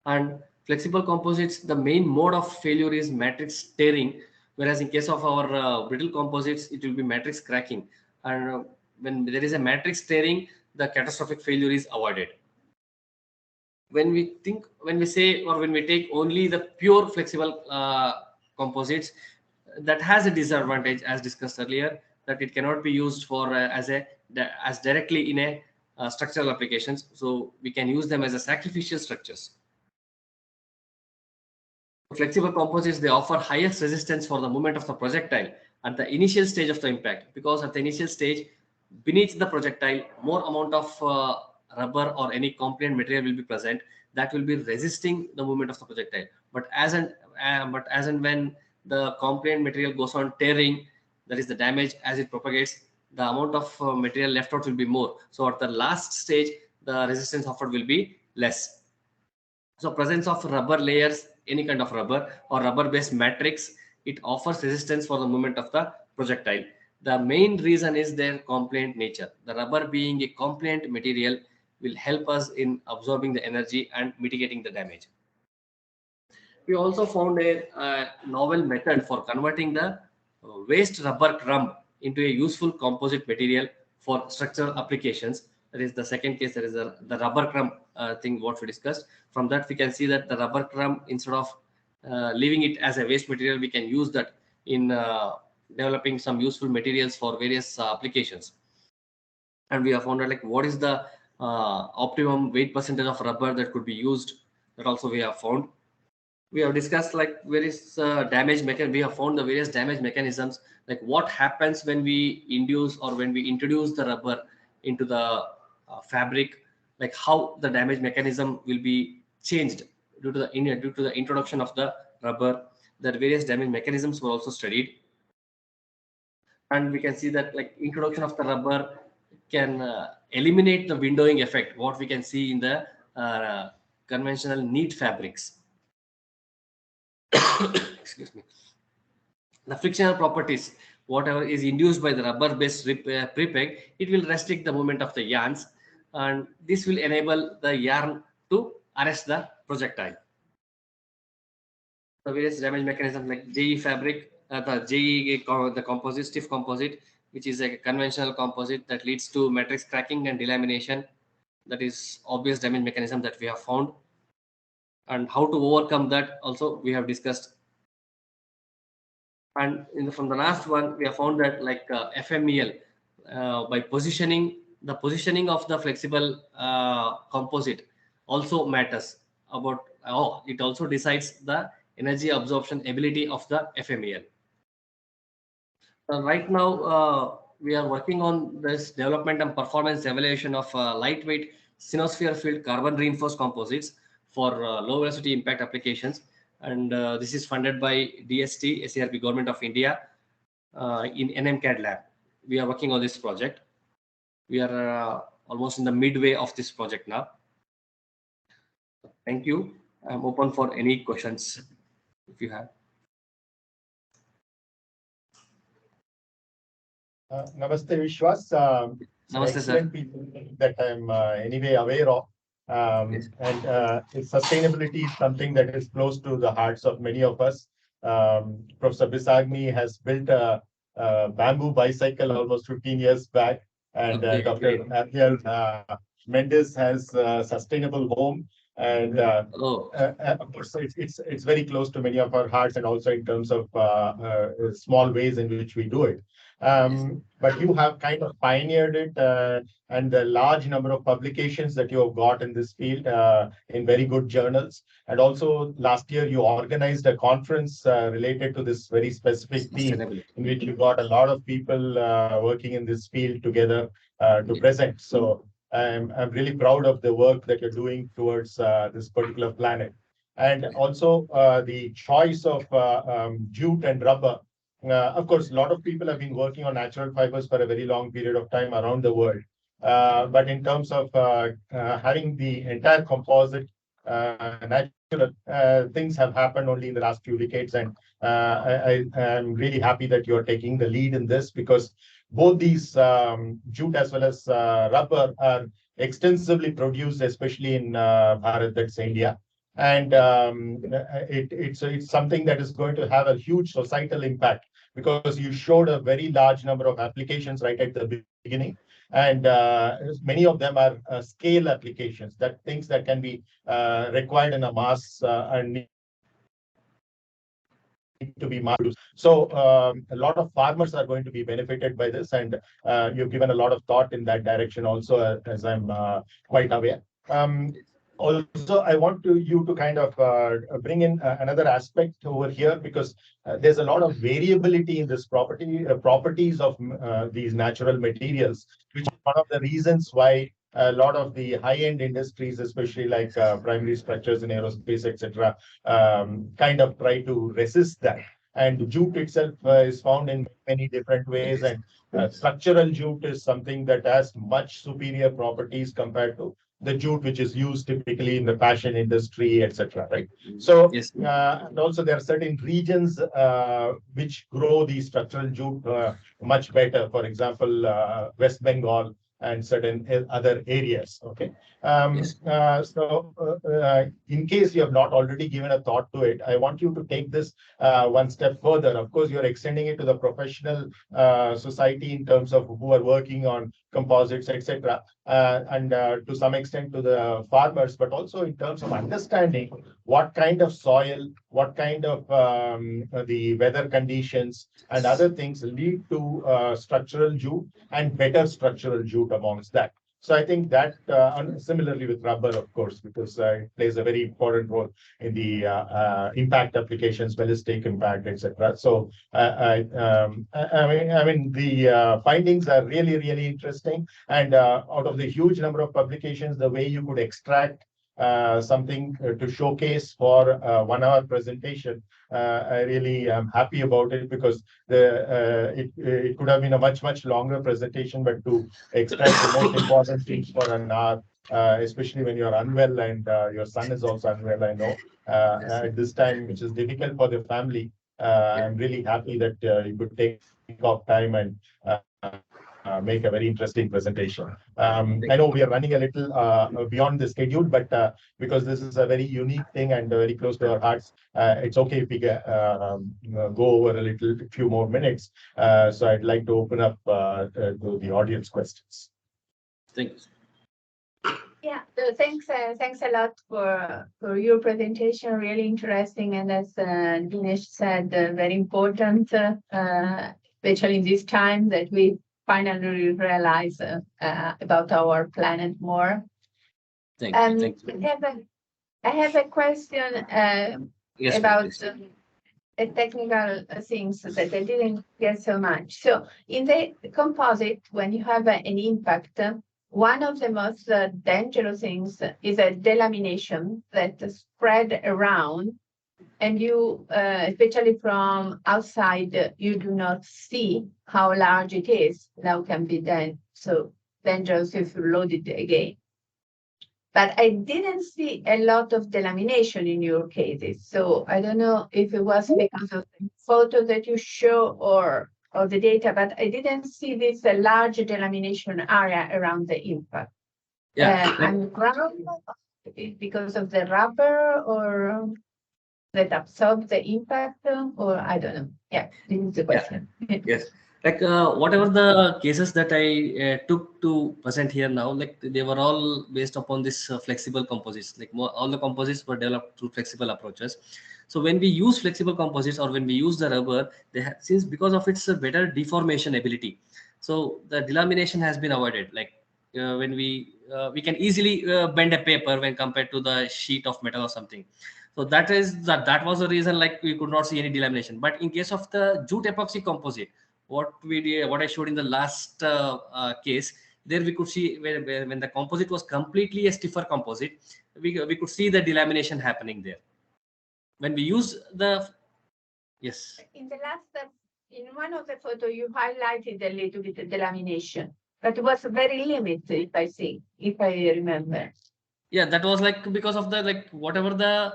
Speaker 2: And flexible composites, the main mode of failure is matrix tearing, whereas in case of our brittle composites, it will be matrix cracking. And when there is a matrix tearing, the catastrophic failure is avoided. When we say, or when we take only the pure flexible composites, that has a disadvantage as discussed earlier, that it cannot be used for as directly in a structural applications. So we can use them as a sacrificial structures. Flexible composites, they offer highest resistance for the movement of the projectile at the initial stage of the impact, because at the initial stage beneath the projectile, more amount of rubber or any component material will be present that will be resisting the movement of the projectile. But as and when the component material goes on tearing, that is the damage as it propagates, the amount of material left out will be more. So at the last stage, the resistance offered will be less. So presence of rubber layers, any kind of rubber or rubber-based matrix, it offers resistance for the movement of the projectile. The main reason is their compliant nature. The rubber being a compliant material will help us in absorbing the energy and mitigating the damage. We also found a novel method for converting the waste rubber crumb into a useful composite material for structural applications. That is the second case. That is the rubber crumb thing what we discussed. From that we can see that the rubber crumb, instead of leaving it as a waste material, we can use that in developing some useful materials for various applications. And we have found out like what is the optimum weight percentage of rubber that could be used. That also we have found. We have discussed like various damage mechanism. We have found the various damage mechanisms, like what happens when we induce or when we introduce the rubber into the fabric, like how the damage mechanism will be changed due to the introduction of the rubber. That various damage mechanisms were also studied, and we can see that like introduction of the rubber can eliminate the windowing effect, what we can see in the conventional neat fabrics. Excuse me. The frictional properties, whatever is induced by the rubber-based prepeg, it will restrict the movement of the yarns, and this will enable the yarn to arrest the projectile. The various damage mechanisms like JE fabric, the JE, the composite, stiff composite, which is a conventional composite that leads to matrix cracking and delamination. That is obvious damage mechanism that we have found, and how to overcome that also we have discussed. And from the last one, we have found that like FMEL, by positioning of the flexible composite also matters about. It also decides the energy absorption ability of the FMEL. Right now, we are working on this development and performance evaluation of lightweight cyanosphere field carbon reinforced composites for low velocity impact applications. And this is funded by DST, SARB, Government of India, in NMCAD Lab. We are working on this project. We are almost in the midway of this project now. Thank you. I'm open for any questions if you have.
Speaker 3: Namaste, Vishwas.
Speaker 2: Namaste, sir.
Speaker 3: People that I'm anyway aware of.
Speaker 2: Yes.
Speaker 3: And sustainability is something that is close to the hearts of many of us. Professor Bisagni has built a bamboo bicycle almost 15 years back, and
Speaker 2: Okay,
Speaker 3: Dr.
Speaker 2: great.
Speaker 3: Abiel Mendes has a sustainable home. And of course, it's very close to many of our hearts, and also in terms of small ways in which we do it. But you have kind of pioneered it, and the large number of publications that you have got in this field in very good journals. And also last year you organized a conference related to this very specific theme, in which you got a lot of people working in this field together to present. So I'm really proud of the work that you're doing towards this particular planet. And also the choice of jute and rubber. Of course, a lot of people have been working on natural fibers for a very long period of time around the world. But in terms of having the entire composite, natural things have happened only in the last few decades. And I am really happy that you're taking the lead in this, because both these jute as well as rubber are extensively produced, especially in Bharat, that's India. And it's something that is going to have a huge societal impact, because you showed a very large number of applications right at the beginning. And many of them are scale applications, that things that can be required in a mass and need to be mass produced. So a lot of farmers are going to be benefited by this, and you've given a lot of thought in that direction also, as I'm quite aware. Also, I want you to kind of bring in another aspect over here, because there's a lot of variability in this properties of these natural materials, which is one of the reasons why a lot of the high-end industries, especially like primary structures in aerospace, etc., kind of try to resist that. And jute itself is found in many different ways, and structural jute is something that has much superior properties compared to the jute which is used typically in the fashion industry, etc. Right. So,
Speaker 2: Yes.
Speaker 3: and also there are certain regions which grow the structural jute much better. For example, West Bengal and certain other areas. Okay.
Speaker 2: Yes.
Speaker 3: In case you have not already given a thought to it, I want you to take this one step further. Of course, you're extending it to the professional society in terms of who are working on composites, etc., and to some extent to the farmers, but also in terms of understanding what kind of soil, what kind of the weather conditions and other things lead to structural jute and better structural jute amongst that. So I think that similarly with rubber, of course, because it plays a very important role in the impact applications, ballistic impact, etc. So I mean the findings are really, really interesting. And out of the huge number of publications, the way you could extract something to showcase for a 1 hour presentation, I really am happy about it, because it could have been a much longer presentation, but to extract the most important things for an hour, especially when you're unwell and your son is also unwell, I know, at this time, which is difficult for the family. I'm really happy that you could take off time and make a very interesting presentation. I know we are running a little beyond the schedule, but because this is a very unique thing and very close to our hearts, it's okay if we go over a few more minutes. So I'd like to open up to the audience questions.
Speaker 2: Thanks.
Speaker 4: Yeah, so thanks a lot for your presentation. Really interesting, and as Dinesh said, very important, especially in this time that we finally realize about our planet more.
Speaker 2: Thank you.
Speaker 4: I have a question
Speaker 2: Yes,
Speaker 4: about technical things that I didn't get so much. So in the composite, when you have an impact, one of the most dangerous things is a delamination that spread around, and you, especially from outside, you do not see how large it is. Now can be then so dangerous if you load it again. But I didn't see a lot of delamination in your cases. So I don't know if it was because of the photo that you show or the data, but I didn't see this large delamination area around the impact.
Speaker 2: Yeah.
Speaker 4: And ground because of the rubber or that absorb the impact, or I don't know. Yeah, this is the question.
Speaker 2: Yeah. Yes. Like whatever the cases that I took to present here now, like they were all based upon this flexible composites. Like all the composites were developed through flexible approaches. So when we use flexible composites or when we use the rubber, they have, since because of its better deformation ability, so the delamination has been avoided. Like when we can easily bend a paper when compared to the sheet of metal or something. So that was the reason like we could not see any delamination. But in case of the jute epoxy composite, what I showed in the last case, there we could see when the composite was completely a stiffer composite, we could see the delamination happening there. When we use the yes.
Speaker 4: In the last, in one of the photos, you highlighted a little bit of delamination, but it was very limited, if I remember.
Speaker 2: Yeah, that was like because of the like whatever the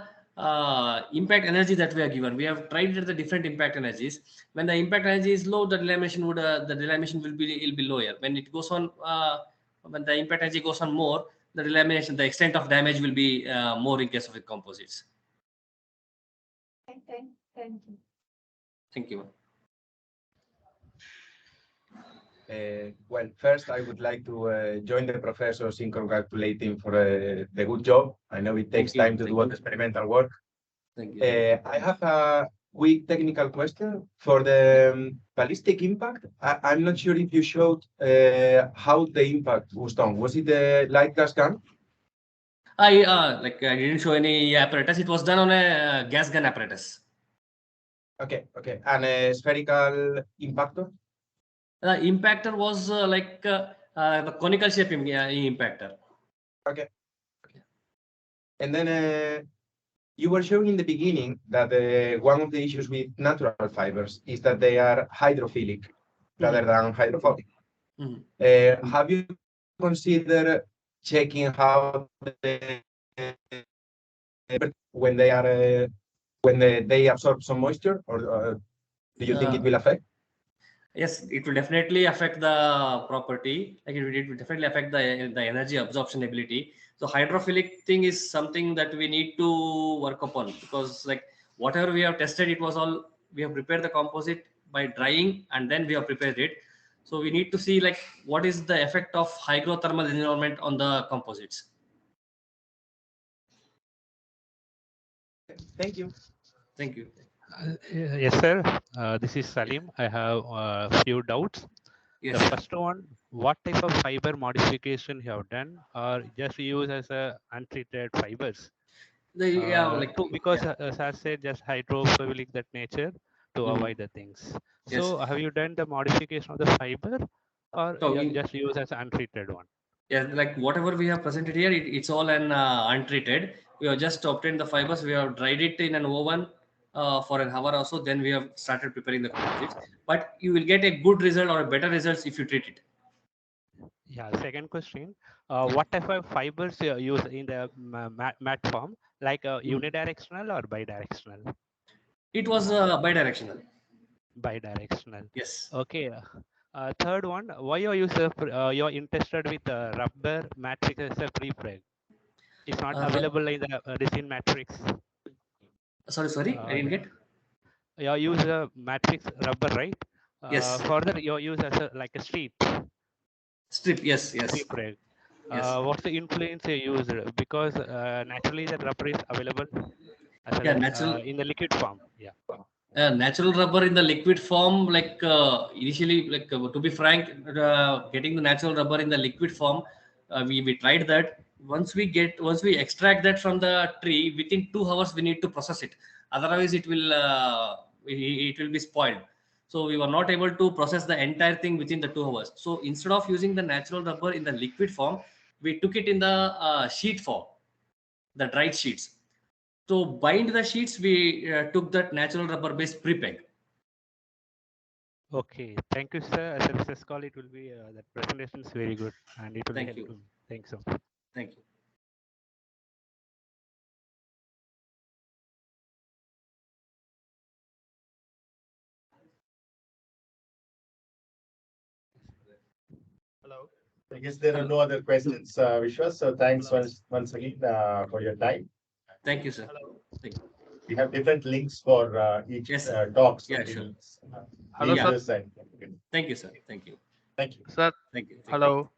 Speaker 2: impact energy that we are given. We have tried at the different impact energies. When the impact energy is low, the delamination will be lower. When it goes on, when the impact energy goes on more, the delamination, the extent of damage will be more in case of the composites.
Speaker 4: Okay, thank you.
Speaker 2: Thank you.
Speaker 5: Well, first, I would like to join the professors in congratulating for the good job. I know it takes time to do all the experimental work.
Speaker 2: Thank you.
Speaker 5: I have a quick technical question for the ballistic impact. I'm not sure if you showed how the impact was done. Was it the light gas gun?
Speaker 2: I didn't show any apparatus. It was done on a gas gun apparatus.
Speaker 5: Okay, okay. And a spherical impactor?
Speaker 2: The impactor was the conical shape impactor.
Speaker 5: Okay. And then you were showing in the beginning that one of the issues with natural fibers is that they are hydrophilic rather than hydrophobic. Have you considered checking how when they are they absorb some moisture, or do you think it will affect?
Speaker 2: Yes, it will definitely affect the property. Like it will definitely affect the energy absorption ability. So hydrophilic thing is something that we need to work upon, because like whatever we have tested, it was all we have prepared the composite by drying and then we have prepared it. So we need to see like what is the effect of hygrothermal environment on the composites.
Speaker 5: Thank you.
Speaker 2: Thank you.
Speaker 6: Yes, sir. This is Salim. I have a few doubts.
Speaker 2: Yes.
Speaker 6: The first one, what type of fiber modification you have done, or just use as a untreated fibers? Because as said, just hydrophilic that nature to avoid the things. So have you done the modification of the fiber, or just use as an untreated one?
Speaker 2: Yeah, like whatever we have presented here, it's all an untreated. We have just obtained the fibers. We have dried it in an oven for an hour or so. Then we have started preparing the composites. But you will get a good result or a better results if you treat it.
Speaker 6: Yeah. Second question: what type of fibers you use in the mat form, like unidirectional or bidirectional?
Speaker 2: It was bidirectional.
Speaker 6: Bidirectional.
Speaker 2: Yes.
Speaker 6: Okay. Third one, why you're interested with rubber matrix as a prepreg? It's not available in the resin matrix.
Speaker 2: Sorry, I didn't get.
Speaker 6: You use a matrix rubber, right?
Speaker 2: Yes.
Speaker 6: Further, you use as a like a strip.
Speaker 2: Strip, yes.
Speaker 6: Prepreg.
Speaker 2: Yes.
Speaker 6: What's the influence you use? Because naturally the rubber is available as
Speaker 2: natural
Speaker 6: in the liquid form. Yeah.
Speaker 2: Natural rubber in the liquid form, like initially, like to be frank, getting the natural rubber in the liquid form, we tried that. Once we extract that from the tree, within 2 hours we need to process it. Otherwise, it will be spoiled. So we were not able to process the entire thing within the 2 hours. So instead of using the natural rubber in the liquid form, we took it in the sheet form, the dried sheets. To bind the sheets, we took that natural rubber based prepeg.
Speaker 6: Okay, thank you, sir. As a business call, it will be that presentation is very good and it will
Speaker 2: Thank
Speaker 6: help
Speaker 2: you.
Speaker 6: me. Thanks so.
Speaker 2: Thank you.
Speaker 3: Hello. I guess there are no other questions, Vishwas. So thanks once again for your time.
Speaker 2: Thank you, sir. Hello. Thank you.
Speaker 3: We have different links for each talks.
Speaker 2: Yeah, sure.
Speaker 3: Hello, sir.
Speaker 2: Thank you, sir. Thank you.
Speaker 3: Thank you.
Speaker 7: Sir.
Speaker 2: Thank you.
Speaker 7: Hello.